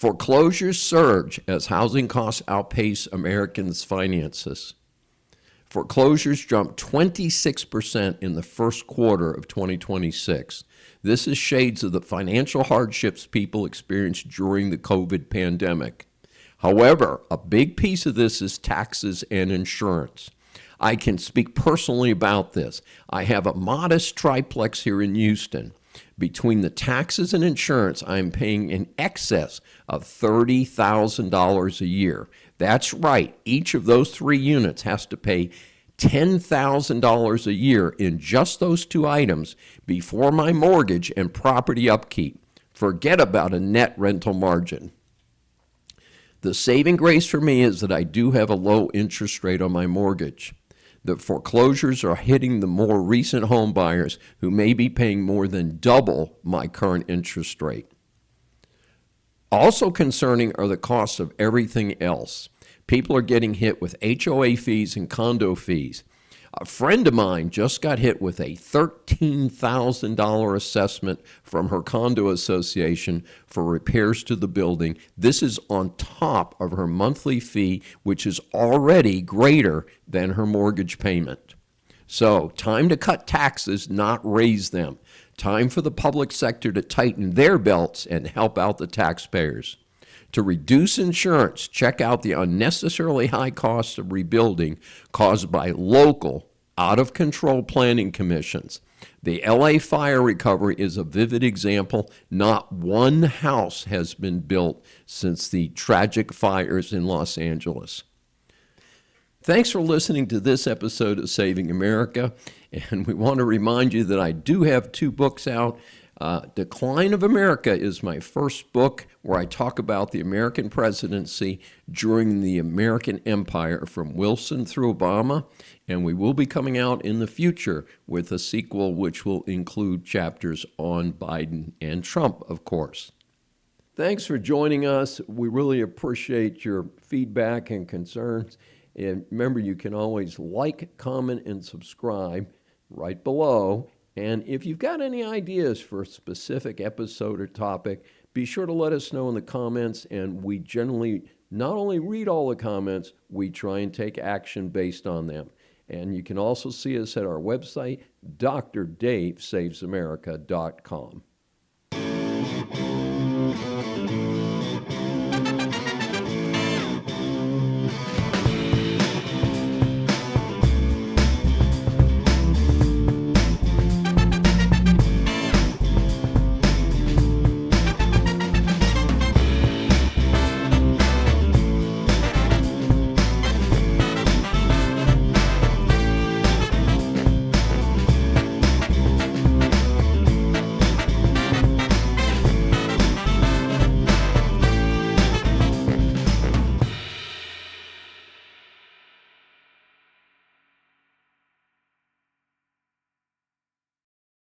Foreclosures surge as housing costs outpace Americans' finances. Foreclosures jumped 26% in the first quarter of 2026. This is shades of the financial hardships people experienced during the COVID pandemic. However, a big piece of this is taxes and insurance. I can speak personally about this. I have a modest triplex here in Houston. Between the taxes and insurance, I am paying in excess of $30,000 a year. That's right. Each of those three units has to pay $10,000 a year in just those two items before my mortgage and property upkeep. Forget about a net rental margin. The saving grace for me is that I do have a low interest rate on my mortgage. The foreclosures are hitting the more recent home buyers who may be paying more than double my current interest rate. Also concerning are the costs of everything else. People are getting hit with HOA fees and condo fees. A friend of mine just got hit with a $13,000 assessment from her condo association for repairs to the building. This is on top of her monthly fee, which is already greater than her mortgage payment. So, time to cut taxes, not raise them. Time for the public sector to tighten their belts and help out the taxpayers. To reduce insurance, check out the unnecessarily high costs of rebuilding caused by local, out-of-control planning commissions. The LA fire recovery is a vivid example. Not one house has been built since the tragic fires in Los Angeles. Thanks for listening to this episode of Saving America, and we want to remind you that I do have two books out. Decline of America is my first book, where I talk about the American presidency during the American Empire from Wilson through Obama, and we will be coming out in the future with a sequel which will include chapters on Biden and Trump, of course. Thanks for joining us. We really appreciate your feedback and concerns. And remember, you can always like, comment, and subscribe right below. And if you've got any ideas for a specific episode or topic, be sure to let us know in the comments. And we generally not only read all the comments, we try and take action based on them. And you can also see us at our website, drdavesavesamerica.com.